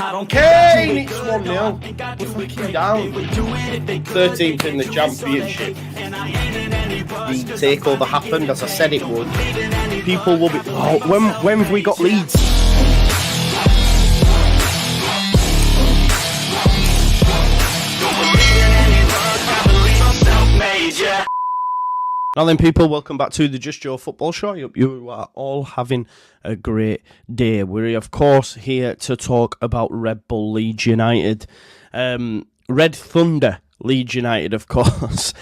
Kane, it's 1-0. We're fucking down. 13th in the championship. The takeover happened as I said it would. People will be. Oh, when have we got Leeds? Now then, people, welcome back to the Just Joe Football Show. I hope you are all having a great day. We're, of course, here to talk about Red Bull Leeds United. Red Thunder Leeds United, of course.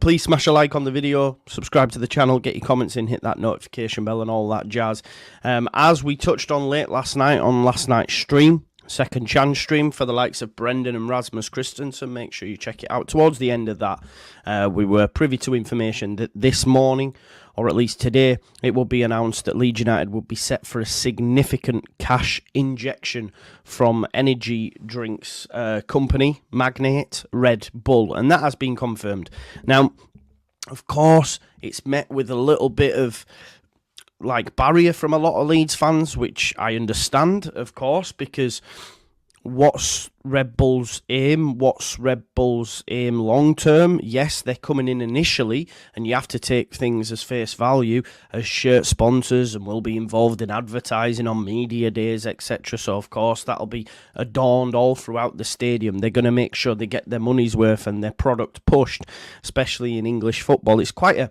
Please smash a like on the video, subscribe to the channel, get your comments in, hit that notification bell and all that jazz. As we touched on late last night on last night's stream, second chance stream for the likes of Brendan and Rasmus Christensen. Make sure you check it out. Towards the end of that, we were privy to information that this morning, or at least today, it will be announced that Leeds United will be set for a significant cash injection from energy drinks company, magnate Red Bull. And that has been confirmed. Now, of course, it's met with a little bit of barrier from a lot of Leeds fans, which I understand, of course, because what's Red Bull's aim? What's Red Bull's aim long term? Yes, they're coming in initially, and you have to take things as face value as shirt sponsors, and will be involved in advertising on media days, etc. So, of course, that'll be adorned all throughout the stadium. They're going to make sure they get their money's worth and their product pushed, especially in English football. It's quite a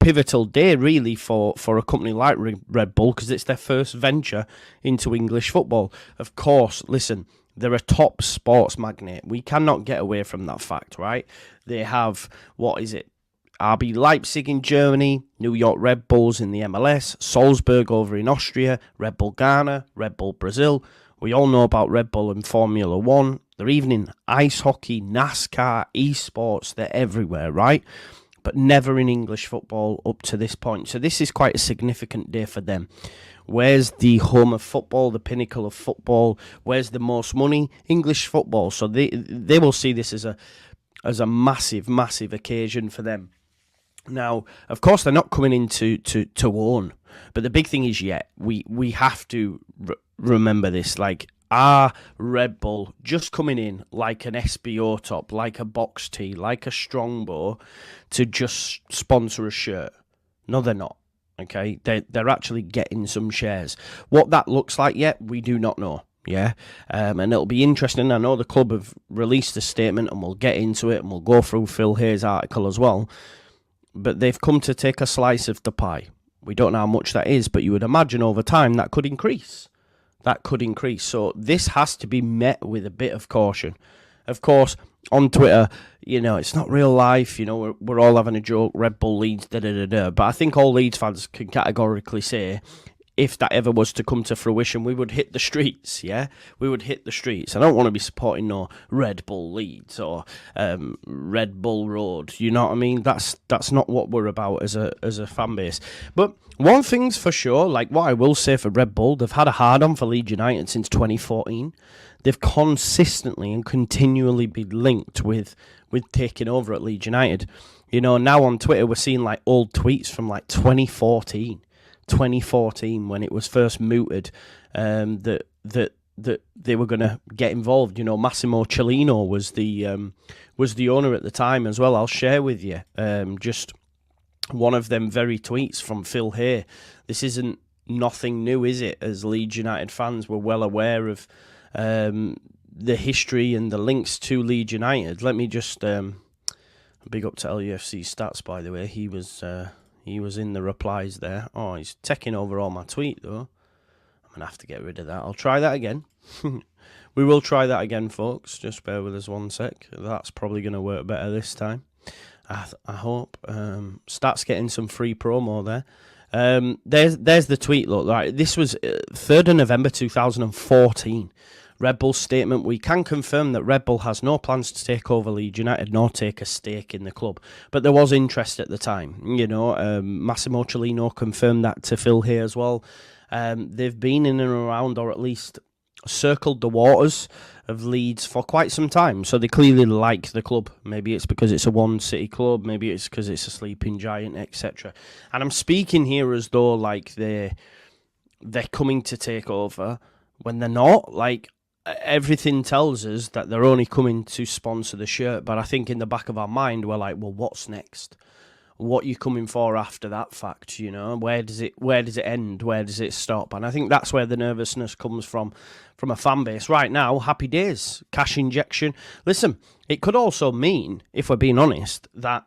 pivotal day, really, for a company like Red Bull, because it's their first venture into English football. Of course, listen, they're a top sports magnate. We cannot get away from that fact, right? They have, RB Leipzig in Germany, New York Red Bulls in the MLS, Salzburg over in Austria, Red Bull Ghana, Red Bull Brazil. We all know about Red Bull in Formula One. They're even in ice hockey, NASCAR, esports. They're everywhere, right? But never in English football up to this point. So this is quite a significant day for them. Where's the home of football, the pinnacle of football? Where's the most money? English football. So they will see this as a massive, massive occasion for them. Now, of course, they're not coming in to own. But the big thing is, we have to remember this. Are Red Bull just coming in like an SBO top, like a box tee, like a Strongbow to just sponsor a shirt? No, they're not. Okay, they're actually getting some shares. What that looks like yet, we do not know. Yeah, and it'll be interesting. I know the club have released a statement, and we'll get into it, and we'll go through Phil Hayes' article as well. But they've come to take a slice of the pie. We don't know how much that is, but you would imagine over time that could increase. So this has to be met with a bit of caution. Of course, on Twitter, it's not real life. We're all having a joke. Red Bull Leeds, da-da-da-da. But I think all Leeds fans can categorically say, if that ever was to come to fruition, we would hit the streets, yeah? We would hit the streets. I don't want to be supporting no Red Bull Leeds or Red Bull Road. You know what I mean? That's not what we're about as a fan base. But one thing's for sure, what I will say for Red Bull, they've had a hard-on for Leeds United since 2014. They've consistently and continually been linked with taking over at Leeds United. Now on Twitter, we're seeing old tweets from 2014 when it was first mooted that they were going to get involved. Massimo Cellino was the owner at the time as well. I'll share with you just one of them very tweets from Phil Hay. This isn't nothing new, is it? As Leeds United fans, we're well aware of the history and the links to Leeds United. Let me just big up to LUFC stats, by the way. He was in the replies there. Oh, he's taking over all my tweet, though. I'm going to have to get rid of that. I'll try that again. We will try that again, folks. Just bear with us one sec. That's probably going to work better this time. I hope. Stats getting some free promo there. There's the tweet, look. Right, this was 3rd of November 2014. Red Bull statement: we can confirm that Red Bull has no plans to take over Leeds United nor take a stake in the club. But there was interest at the time. Massimo Cellino confirmed that to Phil here as well. They've been in and around, or at least circled the waters of Leeds for quite some time. So they clearly like the club. Maybe it's because it's a one-city club. Maybe it's because it's a sleeping giant, etc. And I'm speaking here as though they're coming to take over when they're not. everything tells us that they're only coming to sponsor the shirt. But I think in the back of our mind, we're like, well, what's next? What are you coming for after that fact? You know, where does it end? Where does it stop? And I think that's where the nervousness comes from a fan base right now. Happy days, cash injection. Listen, it could also mean, if we're being honest, that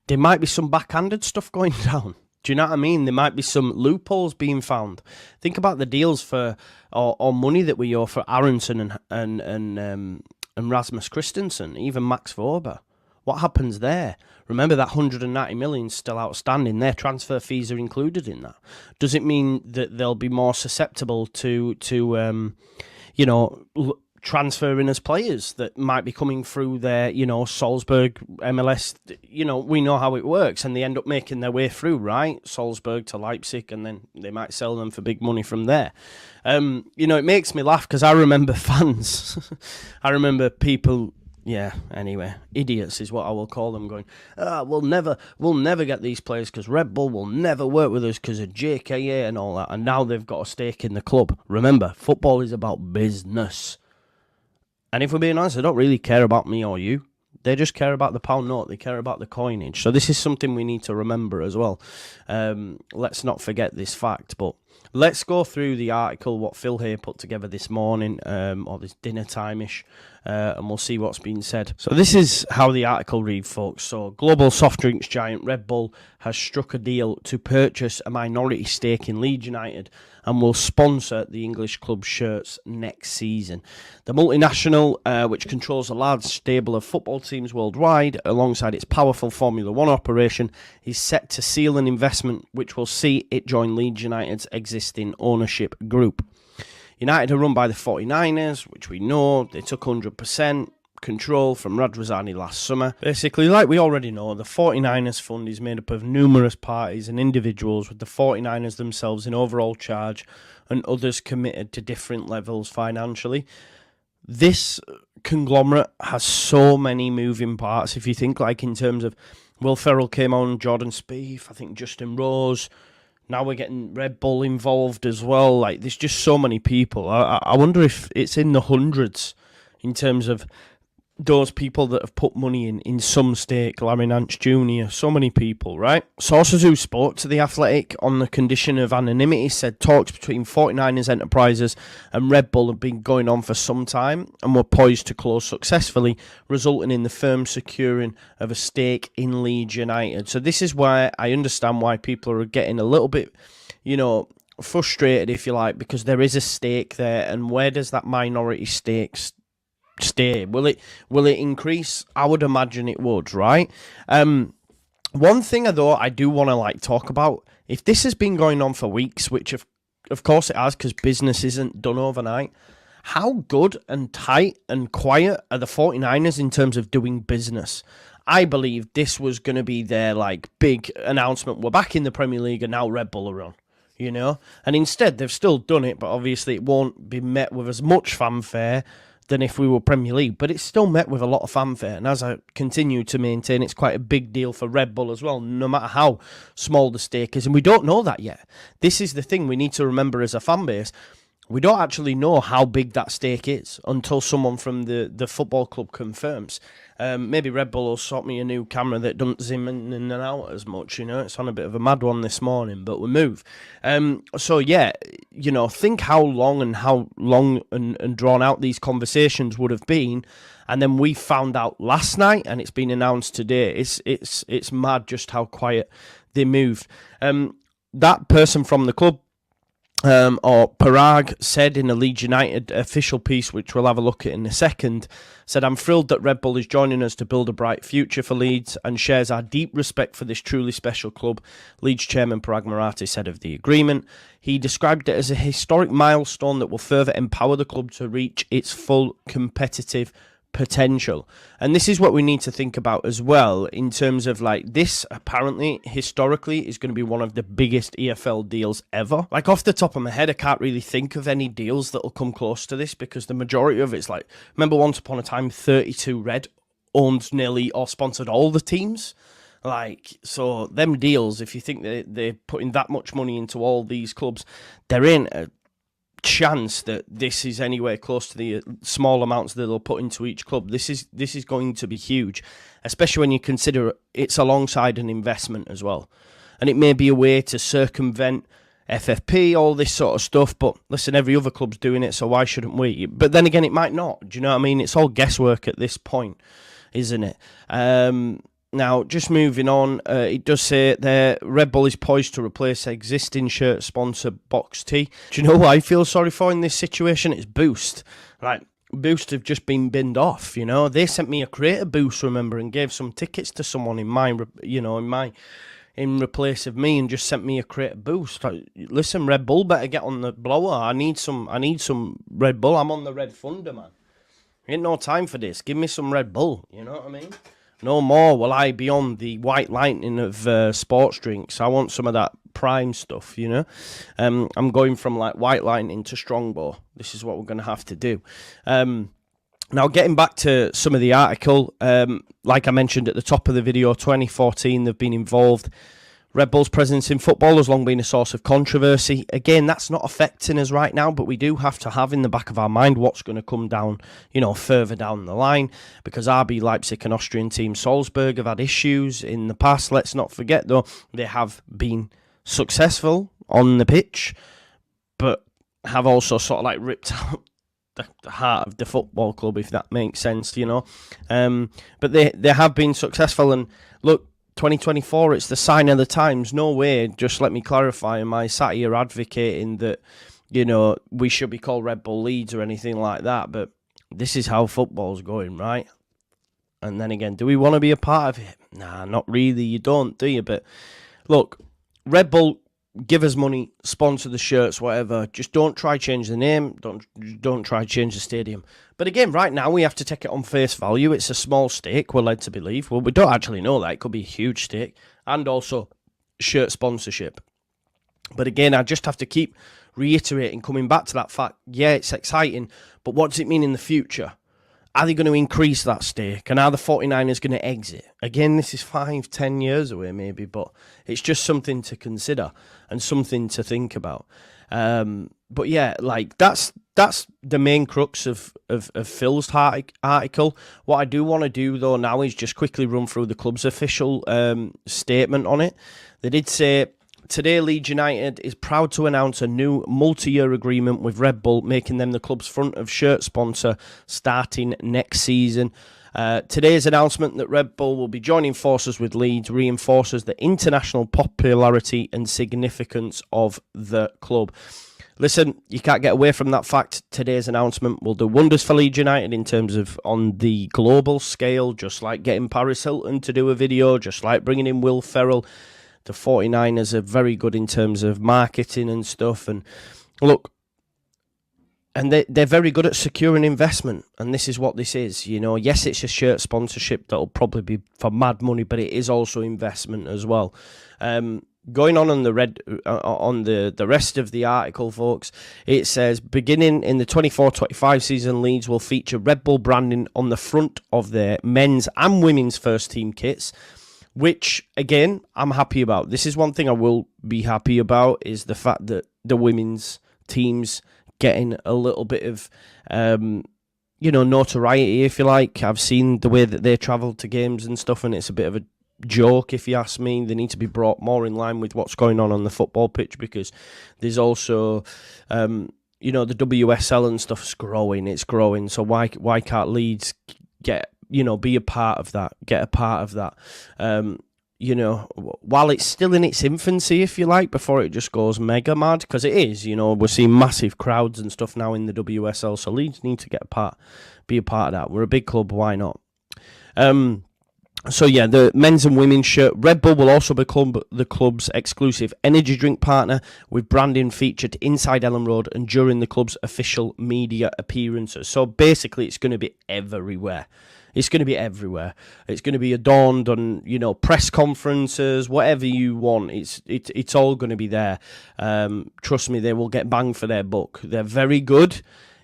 there might be some backhanded stuff going down. Do you know what I mean? There might be some loopholes being found. Think about the deals for or money that we owe for Aronson and Rasmus Christensen, even Max Vorber. What happens there? Remember that 190 million is still outstanding. Their transfer fees are included in that. Does it mean that they'll be more susceptible to transferring as players that might be coming through their, Salzburg, MLS? We know how it works, and they end up making their way through, right? Salzburg to Leipzig, and then they might sell them for big money from there. It makes me laugh because I remember fans. I remember people. Yeah, anyway, idiots is what I will call them, going, we'll never get these players because Red Bull will never work with us because of JKA and all that, and now they've got a stake in the club. Remember, football is about business. And if we're being honest, they don't really care about me or you. They just care about the pound note. They care about the coinage. So this is something we need to remember as well. Let's not forget this fact, but let's go through the article, what Phil here put together this morning, or this dinner time-ish, and we'll see what's been said. So this is how the article reads, folks. So global soft drinks giant Red Bull has struck a deal to purchase a minority stake in Leeds United and will sponsor the English club shirts next season. The multinational, which controls a large stable of football teams worldwide, alongside its powerful Formula One operation, is set to seal an investment which will see it join Leeds United's existing ownership group. United are run by the 49ers, which we know. They took 100% control from Radrizzani last summer. Basically, like we already know, the 49ers fund is made up of numerous parties and individuals, with the 49ers themselves in overall charge and others committed to different levels financially. This conglomerate has so many moving parts. If you think, like, in terms of Will Ferrell came on, Jordan Spieth, I think Justin Rose. Now we're getting Red Bull involved as well. Like, there's just so many people. I wonder if it's in the hundreds in terms of those people that have put money in some stake. Larry Nance Jr., so many people, right? Sources who spoke to The Athletic on the condition of anonymity said talks between 49ers Enterprises and Red Bull have been going on for some time and were poised to close successfully, resulting in the firm securing of a stake in Leeds United. So this is why I understand why people are getting a little bit, frustrated, if you like, because there is a stake there, and where does that minority stake stay? Will it increase? I would imagine it would, right? One thing though I do want to talk about, if this has been going on for weeks, which of course it has, because business isn't done overnight, how good and tight and quiet are the 49ers in terms of doing business? I believe this was going to be their big announcement. We're back in the Premier League and now Red Bull are on. And instead they've still done it, but obviously it won't be met with as much fanfare than if we were Premier League, but it's still met with a lot of fanfare, and as I continue to maintain, it's quite a big deal for Red Bull as well, no matter how small the stake is, and we don't know that yet. This is the thing we need to remember as a fan base. We don't actually know how big that stake is until someone from the football club confirms. Maybe Red Bull will sort me a new camera that doesn't zoom in and out as much. It's on a bit of a mad one this morning, but we move. Think how long and drawn out these conversations would have been, and then we found out last night, and it's been announced today. It's mad just how quiet they moved. That person from the club, or Parag, said in a Leeds United official piece, which we'll have a look at in a second, said, "I'm thrilled that Red Bull is joining us to build a bright future for Leeds and shares our deep respect for this truly special club," Leeds chairman Parag Marathi said of the agreement. He described it as a historic milestone that will further empower the club to reach its full competitive potential. And this is what we need to think about as well, in terms of this apparently historically is going to be one of the biggest EFL deals ever. Off the top of my head, I can't really think of any deals that will come close to this, because the majority of it's remember once upon a time 32 Red owned nearly or sponsored all the teams. So them deals, if you think they're putting that much money into all these clubs, they're in a chance that this is anywhere close to the small amounts that they'll put into each club. This is going to be huge, especially when you consider it's alongside an investment as well. And it may be a way to circumvent FFP, all this sort of stuff. But listen, every other club's doing it, so why shouldn't we? But then again, it might not. Do you know what I mean? It's all guesswork at this point, isn't it? Now, just moving on, it does say there, Red Bull is poised to replace existing shirt sponsor Box T. Do you know what I feel sorry for in this situation? It's Boost. Right, Boost have just been binned off, you know. They sent me a crate of Boost, remember, and gave some tickets to someone in replace of me, and just sent me a crate of Boost. Like, listen, Red Bull better get on the blower. I need some Red Bull. I'm on the Red Thunder, man. Ain't no time for this. Give me some Red Bull, you know what I mean? No more will I be on the white lightning of sports drinks. I want some of that prime stuff, you know. I'm going from like white lightning to Strongbow. This is what we're going to have to do. Now, getting back to some of the article, like I mentioned at the top of the video, 2014, they've been involved. Red Bull's presence in football has long been a source of controversy. Again, that's not affecting us right now, but we do have to have in the back of our mind what's going to come down, further down the line, because RB Leipzig and Austrian team Salzburg have had issues in the past. Let's not forget, though, they have been successful on the pitch, but have also sort of like ripped out the heart of the football club, if that makes sense, But they have been successful, and look, 2024, it's the sign of the times. No way, just let me clarify, am I sat here advocating that, we should be called Red Bull Leeds or anything like that, but this is how football's going, right? And then again, do we want to be a part of it? Nah, not really, you don't, do you? But look, Red Bull, give us money, sponsor the shirts, whatever. Just don't try change the name. Don't try change the stadium. But again, right now we have to take it on face value. It's a small stake, we're led to believe. Well, we don't actually know that. It could be a huge stake. And also shirt sponsorship. But again, I just have to keep reiterating, coming back to that fact. Yeah, it's exciting, but what does it mean in the future? Are they going to increase that stake? And are the 49ers going to exit? Again, this is 5-10 years away maybe, but it's just something to consider and something to think about. But yeah, like that's the main crux of Phil's article. What I do want to do though now is just quickly run through the club's official statement on it. They did say, today, Leeds United is proud to announce a new multi-year agreement with Red Bull, making them the club's front of shirt sponsor starting next season. Today's announcement that Red Bull will be joining forces with Leeds reinforces the international popularity and significance of the club. Listen, you can't get away from that fact. Today's announcement will do wonders for Leeds United in terms of on the global scale, just like getting Paris Hilton to do a video, just like bringing in Will Ferrell. The 49ers are very good in terms of marketing and stuff. And look, and they're very good at securing investment. And this is what this is. Yes, it's a shirt sponsorship that'll probably be for mad money, but it is also investment as well. Going on the rest of the article, folks, it says, beginning in the 24-25 season, Leeds will feature Red Bull branding on the front of their men's and women's first team kits, which, again, I'm happy about. This is one thing I will be happy about, is the fact that the women's team's getting a little bit of, notoriety, if you like. I've seen the way that they travel to games and stuff, and it's a bit of a joke, if you ask me. They need to be brought more in line with what's going on the football pitch, because there's also, the WSL and stuff's growing. It's growing, so why can't Leeds be a part of that, get a part of that, while it's still in its infancy, if you like, before it just goes mega mad, because it is, we're seeing massive crowds and stuff now in the WSL, so Leeds need to be a part of that. We're a big club, why not? So yeah, the men's and women's shirt. Red Bull will also become the club's exclusive energy drink partner, with branding featured inside Ellen Road and during the club's official media appearances. So basically, it's going to be everywhere. It's going to be everywhere. It's going to be adorned on, press conferences, whatever you want. It's all going to be there. Trust me, they will get banged for their buck. They're very good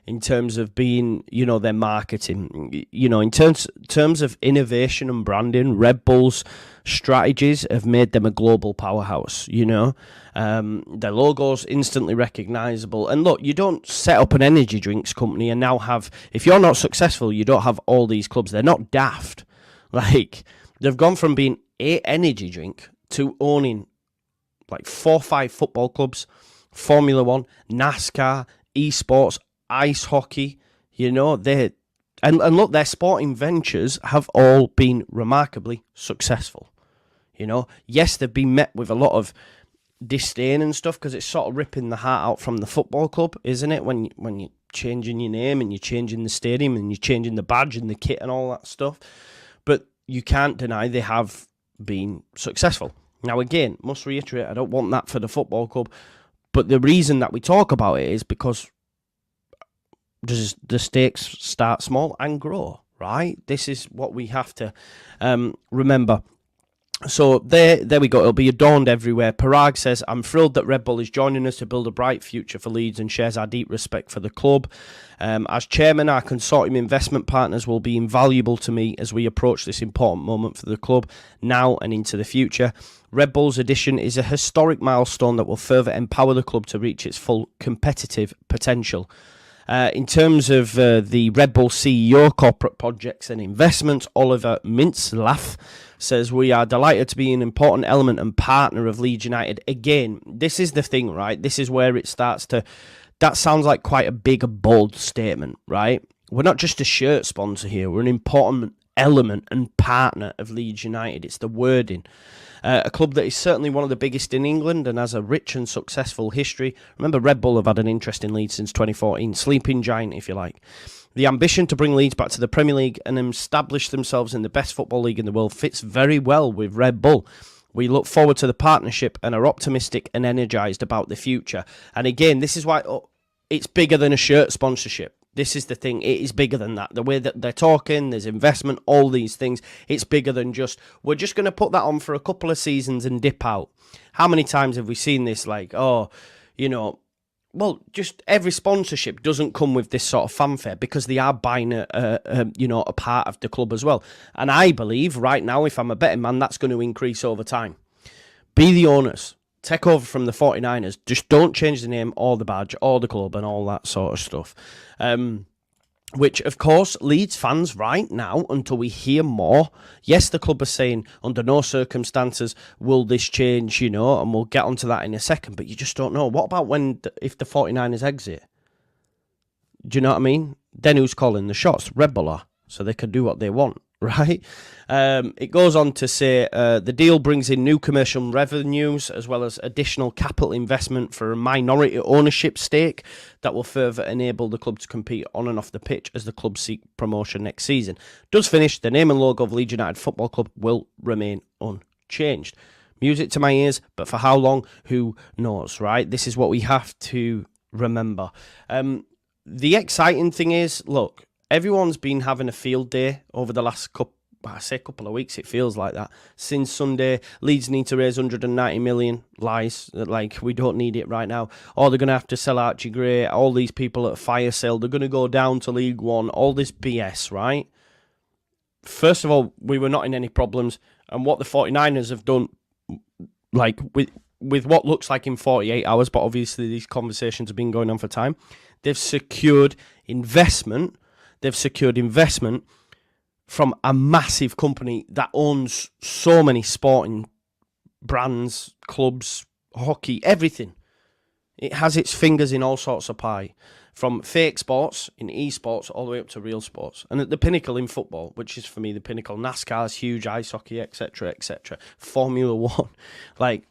in terms of being, their marketing. In terms of innovation and branding, Red Bull's strategies have made them a global powerhouse. Their logo's instantly recognisable. And look, you don't set up an energy drinks company and now have, if you're not successful, you don't have all these clubs. They're not daft. Like, they've gone from being a energy drink to owning like 4 or 5 football clubs, Formula One, NASCAR, esports, ice hockey. Look, their sporting ventures have all been remarkably successful. Yes, they've been met with a lot of disdain and stuff because it's sort of ripping the heart out from the football club, isn't it? When you're changing your name and you're changing the stadium and you're changing the badge and the kit and all that stuff. But you can't deny they have been successful. Now, again, must reiterate, I don't want that for the football club. But the reason that we talk about it is because the stakes start small and grow, right? This is what we have to remember. So there we go. It'll be adorned everywhere. Parag says, I'm thrilled that Red Bull is joining us to build a bright future for Leeds and shares our deep respect for the club. As chairman, our consortium investment partners will be invaluable to me as we approach this important moment for the club now and into the future. Red Bull's addition is a historic milestone that will further empower the club to reach its full competitive potential. In terms of the Red Bull CEO, corporate projects and investments, Oliver Mintzlaff says, we are delighted to be an important element and partner of Leeds United. Again, this is the thing, right? This is where it starts to... That sounds like quite a big, bold statement, right? We're not just a shirt sponsor here. We're an important element and partner of Leeds United. It's the wording. A club that is certainly one of the biggest in England and has a rich and successful history. Remember, Red Bull have had an interest in Leeds since 2014. Sleeping giant, if you like. The ambition to bring Leeds back to the Premier League and establish themselves in the best football league in the world fits very well with Red Bull. We look forward to the partnership and are optimistic and energised about the future. And again, this is why it's bigger than a shirt sponsorship. This is the thing. It is bigger than that. The way that they're talking, there's investment, all these things. It's bigger than just, we're just going to put that on for a couple of seasons and dip out. How many times have we seen this? Like, well, just every sponsorship doesn't come with this sort of fanfare because they are buying a part of the club as well. And I believe right now, if I'm a betting man, that's going to increase over time. Be the owners. Take over from the 49ers. Just don't change the name or the badge or the club and all that sort of stuff. Which, of course, Leeds fans right now, until we hear more, yes, the club are saying under no circumstances will this change, and we'll get onto that in a second, but you just don't know. What about if the 49ers exit? Do you know what I mean? Then who's calling the shots? Red Bull are, so they can do what they want. Right? It goes on to say the deal brings in new commercial revenues as well as additional capital investment for a minority ownership stake that will further enable the club to compete on and off the pitch as the club seek promotion next season. Does finish, the name and logo of Leeds United Football Club will remain unchanged. Music to my ears, but for how long, who knows, right? This is what we have to remember. The exciting thing is, look, everyone's been having a field day over the last couple of weeks, it feels like that. Since Sunday, Leeds need to raise 190 million. Lies. Like, we don't need it right now. Or they're going to have to sell Archie Gray. All these people at fire sale. They're going to go down to League One. All this BS, right? First of all, we were not in any problems. And what the 49ers have done, like, with what looks like in 48 hours, but obviously these conversations have been going on for time, they've secured investment. They've secured investment from a massive company that owns so many sporting brands, clubs, hockey, everything. It has its fingers in all sorts of pie, from fake sports in esports all the way up to real sports. And at the pinnacle in football, which is for me the pinnacle, NASCAR's huge, ice hockey, etc., etc., Formula One. Like,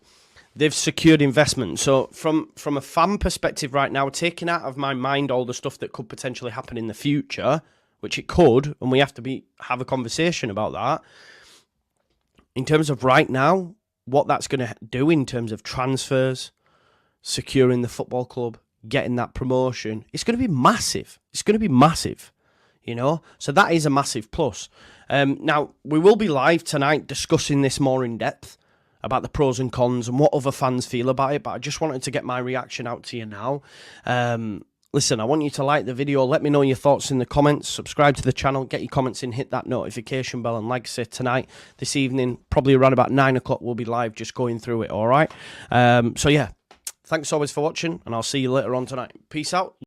they've secured investment. So from a fan perspective right now, taking out of my mind all the stuff that could potentially happen in the future, which it could, and we have to have a conversation about that. In terms of right now, what that's going to do in terms of transfers, securing the football club, getting that promotion, it's going to be massive. It's going to be massive, So that is a massive plus. Now, we will be live tonight discussing this more in depth, about the pros and cons and what other fans feel about it, but I just wanted to get my reaction out to you now. listen, I want you to like the video. Let me know your thoughts in the comments. Subscribe to the channel. Get your comments in. Hit that notification bell. And like I said, tonight, this evening, probably around about 9 o'clock, we'll be live just going through it, all right? So, yeah, thanks always for watching, and I'll see you later on tonight. Peace out.